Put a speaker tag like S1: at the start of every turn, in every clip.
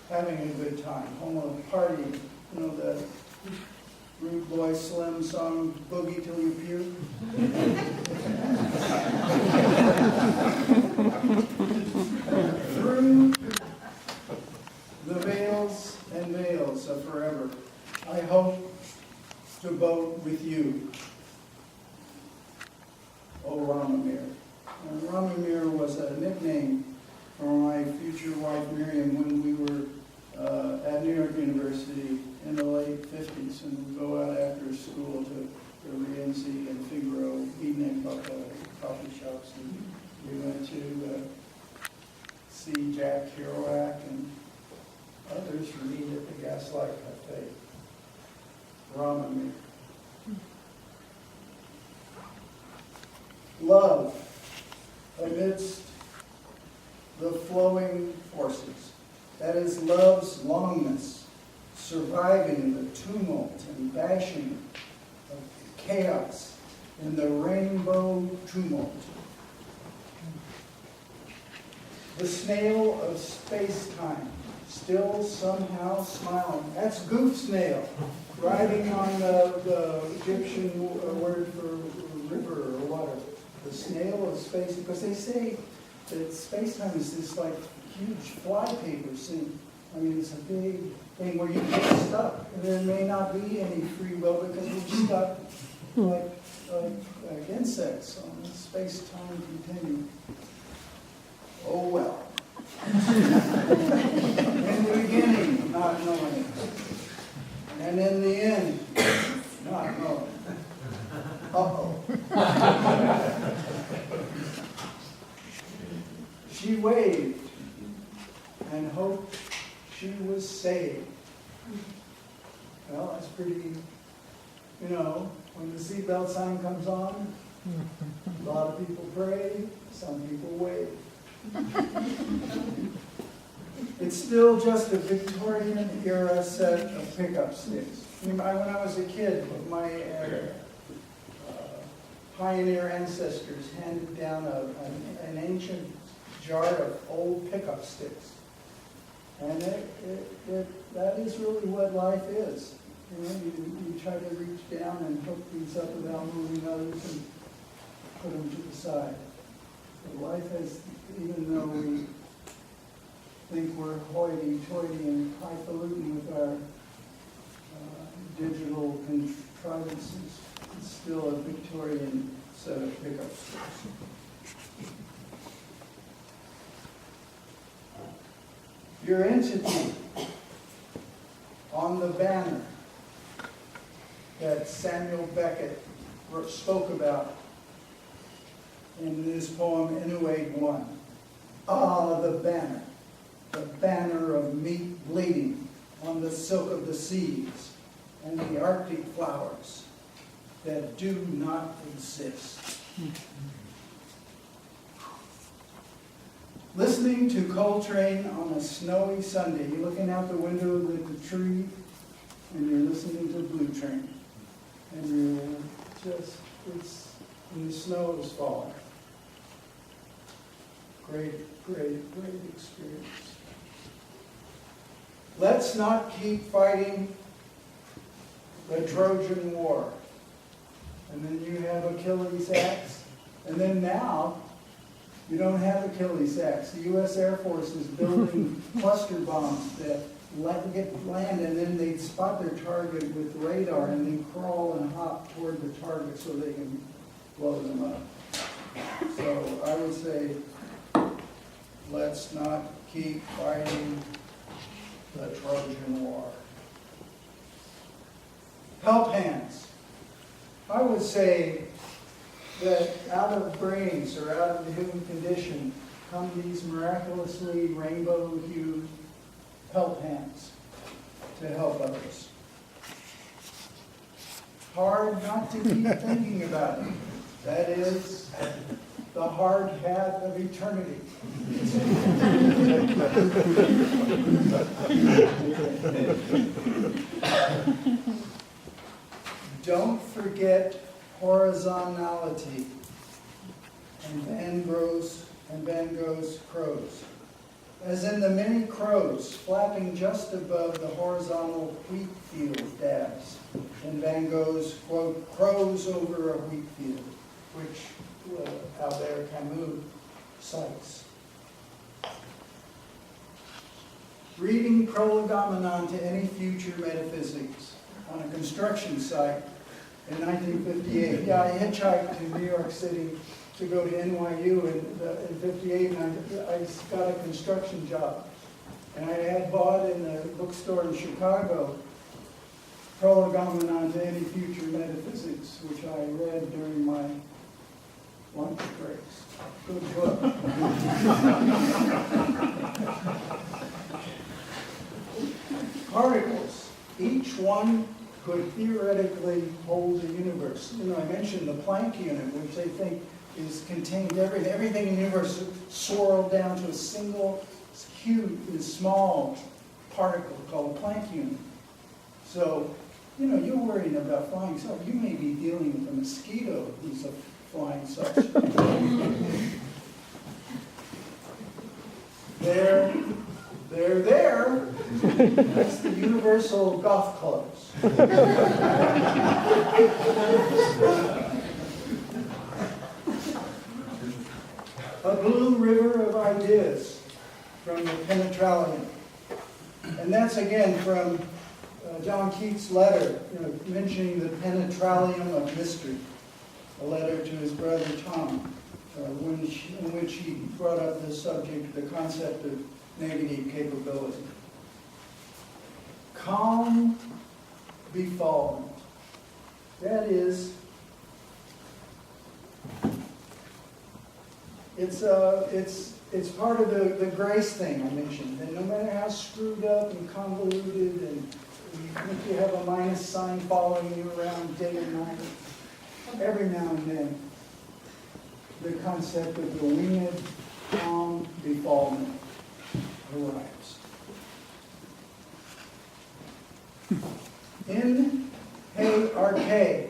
S1: having a good time, home of a party, you know, the Rude Boy Slim song, Boogie Till You Puke. Through the veils and veils of forever, I hope to boat with you, O Ramamir. And Ramamir was a nickname for my future wife Miriam when we were at New York University in the late 50s, and we'd go out after school to Rienzi and Figaro, evening coffee shops, and we went to see Jack Kerouac and others read at the Gaslight Cafe. Ramamir. Love amidst the flowing forces. That is love's longness, surviving the tumult and bashing of chaos in the rainbow tumult. The snail of space-time, still somehow smiling. That's goof snail, riding on the Egyptian word for river or water. The snail of space, because they say that space-time is this like huge flypaper scene. I mean, it's a big thing where you get stuck, and there may not be any free will because you're stuck like insects on the space-time continuum. Oh well. In the beginning, not knowing. And in the end, not knowing. Uh-oh. She waved and hoped she was saved. Well, that's pretty, you know, when the seatbelt sign comes on, a lot of people pray, some people wave. It's still just a Victorian era set of pickup sticks. When I was a kid, my pioneer ancestors handed down an ancient jar of old pickup sticks. And that is really what life is. You know, you try to reach down and hook these up without moving others and put them to the side. But life has, even though we think we're hoity-toity and highfalutin with our digital contrivances, it's still a Victorian set of pickup sticks. Your entity on the banner that Samuel Beckett spoke about in his poem Inuit 1. Ah, the banner of meat bleeding on the silk of the seas and the Arctic flowers that do not exist. Listening to Coltrane on a snowy Sunday. You're looking out the window of the tree and you're listening to Blue Train. And you're just, and the snow is falling. Great, great, great experience. Let's not keep fighting the Trojan War. And then you have Achilles' axe. And then now, you don't have Achilles' axe. The U.S. Air Force is building cluster bombs that get land, and then they spot their target with radar and then crawl and hop toward the target so they can blow them up. So I would say, let's not keep fighting the Trojan War. Help hands. I would say that out of brains or out of the human condition come these miraculously rainbow-hued help hands to help others. Hard not to keep thinking about it. That is the hard hat of eternity. Don't forget horizontality and Van Gogh's crows. as in the many crows flapping just above the horizontal wheat field dabs in Van Gogh's, quote, Crows Over a Wheat Field, which Albert Camus cites. Reading Prolegomena to Any Future Metaphysics on a construction site in 1958. Yeah, I hitchhiked to New York City to go to NYU in 58, and I got a construction job. And I had bought in a bookstore in Chicago Prolegomena to Any Future Metaphysics, which I read during my lunch breaks. Good book. Particles, each one could theoretically hold the universe. You know, I mentioned the Planck unit, which they think is contained everything in the universe swirled down to a single huge and small particle called a Planck unit. So, you know, you're worried about flying saucers. You may be dealing with a mosquito who's a flying saucer. They're there. That's the universal golf clubs. A blue river of ideas from the penetralium. And that's again from John Keats' letter, mentioning the penetralium of mystery, a letter to his brother Tom, in which he brought up the subject, the concept of negative capability. Calm befallment. That is, it's part of the grace thing I mentioned. And no matter how screwed up and convoluted, and if you have a minus sign following you around day and night, every now and then, the concept of the winged calm befallment arrives. In Hey Arche,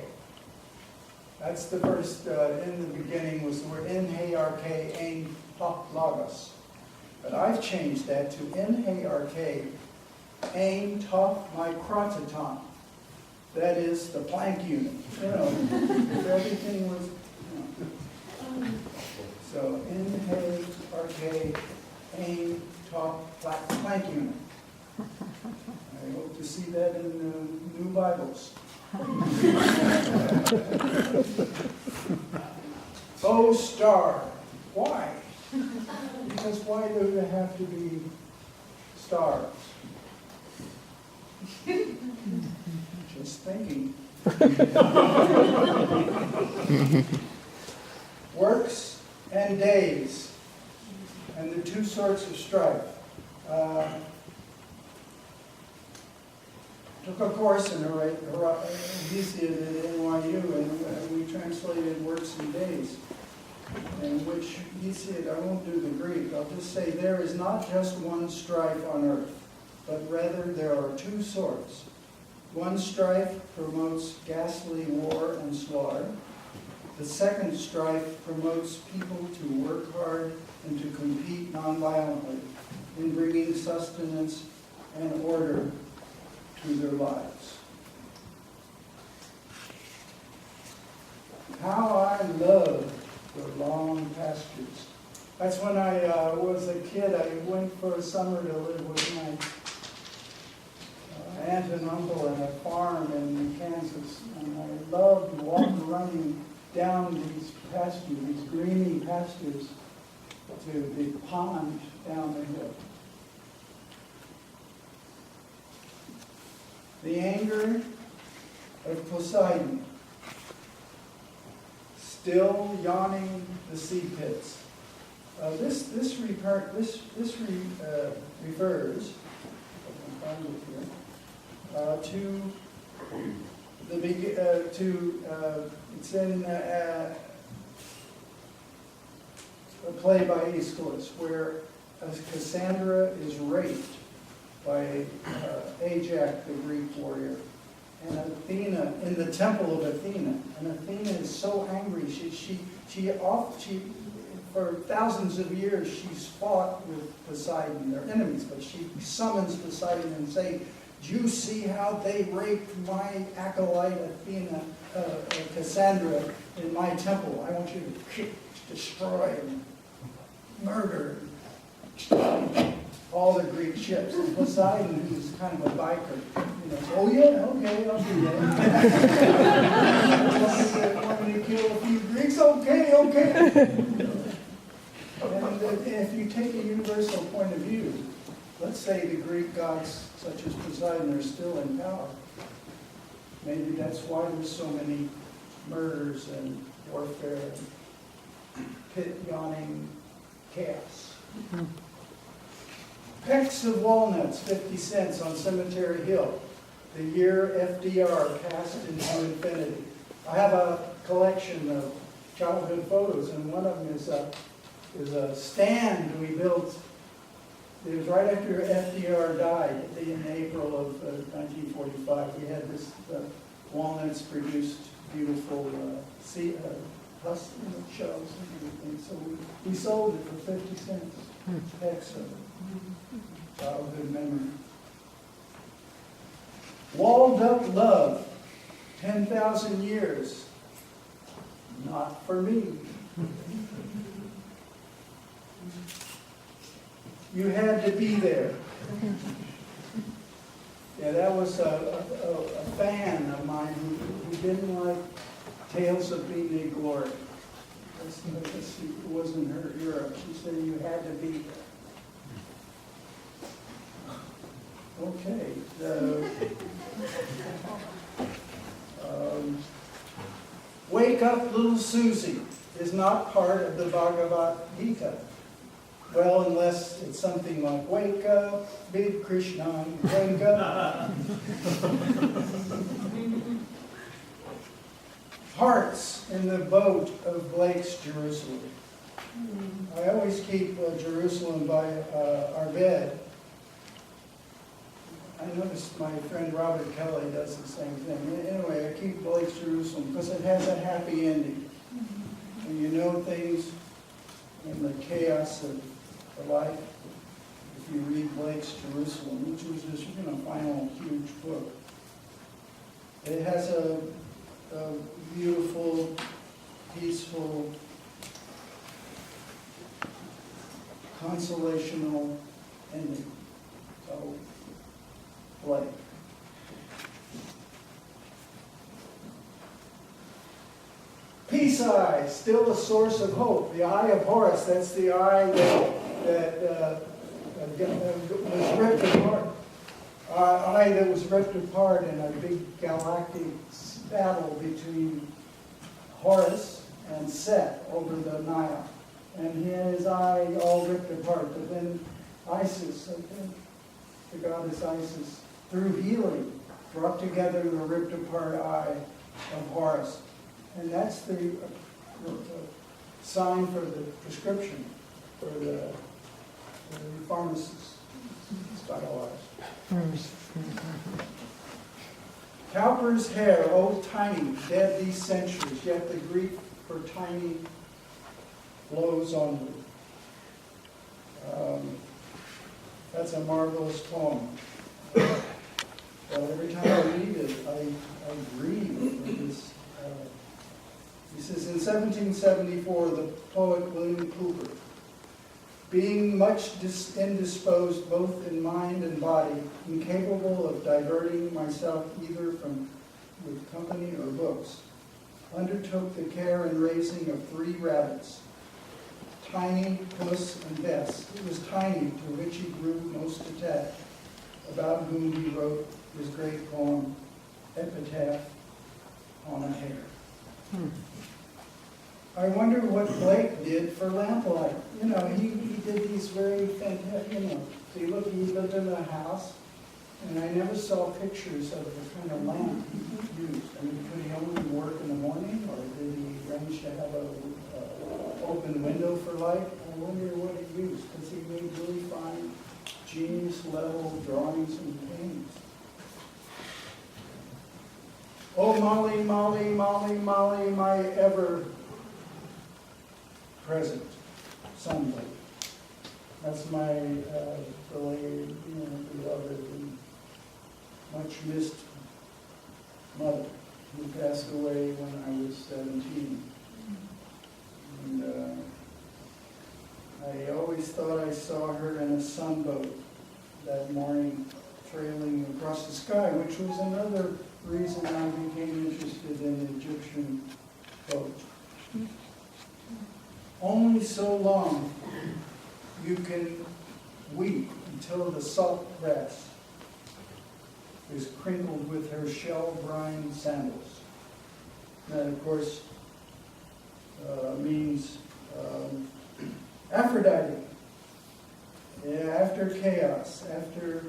S1: that's the first, in the beginning was the word in Hey Arche, ein hoc logos. But I've changed that to in Hey Arche, ein top micrototon. That is the Planck unit. You know, if everything was, So in Hey Arche, ein top Planck unit. I hope to see that in the new Bibles. Oh, star. Why? Because why do there have to be stars? Just thinking. Works and days, and the two sorts of strife. Took a course in Hesiod at NYU, and we translated Works and Days, in which Hesiod, I won't do the Greek, I'll just say there is not just one strife on earth, but rather there are two sorts. One strife promotes ghastly war and slaughter. The second strife promotes people to work hard and to compete nonviolently in bringing sustenance and order to their lives. How I love the long pastures. That's when I was a kid. I went for a summer to live with my aunt and uncle at a farm in Kansas, and I loved walking, running down these pastures, these greeny pastures, to the pond down the hill. The anger of Poseidon, still yawning the sea pits. This refers, it's in a play by Aeschylus where Cassandra is raped by Ajax, the Greek warrior, and Athena in the temple of Athena. And Athena is so angry, she for thousands of years, she's fought with Poseidon, their enemies, but she summons Poseidon and says, "Do you see how they raped my acolyte Athena, Cassandra, in my temple? I want you to kick, destroy, and murder all the Greek ships." And Poseidon, who's kind of a biker, "Oh yeah, okay, I'll do that." Want me to kill a few Greeks? Okay. And if you take a universal point of view, let's say the Greek gods, such as Poseidon, are still in power. Maybe that's why there's so many murders and warfare and pit-yawning chaos. Pecks of walnuts, 50 cents on Cemetery Hill. The year FDR passed into infinity. I have a collection of childhood photos, and one of them is a stand we built. It was right after FDR died in April of 1945. We had this walnuts produced beautiful husk shells and everything. So we sold it for 50 cents. Excellent. Childhood memory. Walled up love, 10,000 years. Not for me. You had to be there. Yeah, that was a fan of mine who didn't like Tales of Being a Glory. It wasn't her era. She said you had to be there. Okay. Wake up, little Susie is not part of the Bhagavad Gita. Well, unless it's something like, wake up, big Krishna, wake up. Hearts in the boat of Blake's Jerusalem. I always keep Jerusalem by our bed. I noticed my friend Robert Kelly does the same thing. Anyway, I keep Blake's Jerusalem because it has a happy ending. And you know things in the chaos of life. If you read Blake's Jerusalem, which was his final huge book, it has a beautiful, peaceful, consolational ending. So, Blake. Peace eye, still a source of hope. The eye of Horus, that's the eye that was ripped apart. Eye that was ripped apart in a big galactic battle between Horus and Set over the Nile. And he had his eye all ripped apart. But then Isis, the goddess Isis, through healing, brought together the ripped apart eye of Horus. And that's the sign for the prescription for the pharmacist stylized. Cowper's hair, oh tiny, dead these centuries, yet the Greek for tiny blows onward. That's a marvelous poem. Well, every time I read it, I grieve for this. He says, in 1774, the poet William Cooper, being much indisposed both in mind and body, incapable of diverting myself either with company or books, undertook the care and raising of 3 rabbits, Tiny, Puss, and Bess. It was Tiny to which he grew most attached, about whom he wrote his great poem, Epitaph on a Hare. I wonder what Blake did for lamplight. He did these very fantastic, so you look, he lived in a house, and I never saw pictures of the kind of lamp he used. I mean, could he only work in the morning, or did he arrange to have an open window for light? I wonder what he used, because he made really fine genius-level drawings and paintings. Oh, Molly, Molly, Molly, Molly, my ever present. sunlight. That's my beloved and much missed mother, who passed away when I was 17. And I always thought I saw her in a sunboat that morning, trailing across the sky, which was another reason I became interested in Egyptian boats. Only so long you can weep until the salt grass is crinkled with her shell-brine sandals. That, of course, means Aphrodite. Yeah, after chaos, after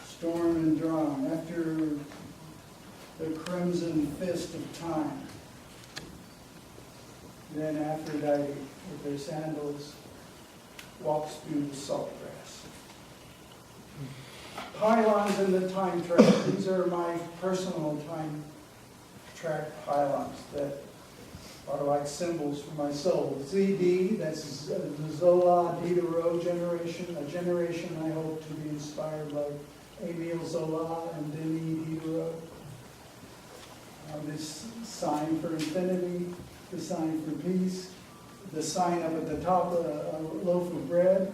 S1: storm and drum, after the crimson fist of time, then Aphrodite, with her sandals, walks through the salt grass. Pylons in the time track. These are my personal time track pylons that are like symbols for my soul. ZD, that's the Zola Diderot generation, a generation I hope to be inspired by Émile Zola and Denis Diderot. This sign for infinity, the sign for peace, the sign up at the top of a loaf of bread.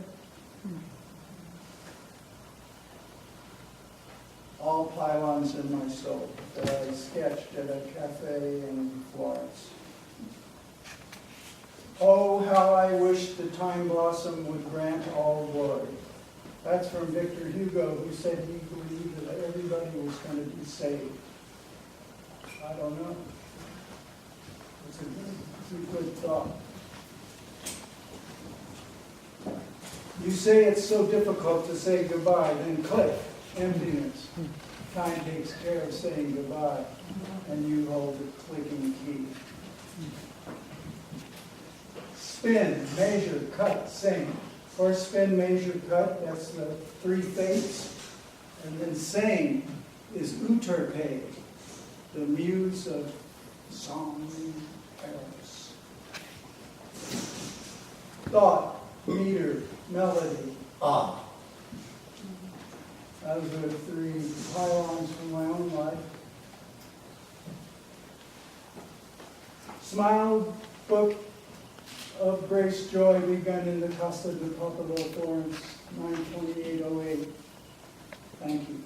S1: All pylons in my soul that I sketched at a cafe in Florence. Oh, how I wish the time blossom would grant all glory. That's from Victor Hugo, who said he believed that everybody was going to be saved. I don't know. It's a good thought. You say it's so difficult to say goodbye, then click, emptiness. Time takes care of saying goodbye, and you hold the clicking key. Spin, measure, cut, sing. Or spin, measure, cut, that's the three fates. And then sing is Euterpe, the muse of song and carols. Thought, meter, melody, ah. Those are three pylons from my own life. Smile, Book of Grace Joy, begun in the Casa de Popolo, Florence, 9/28/08. Thank you.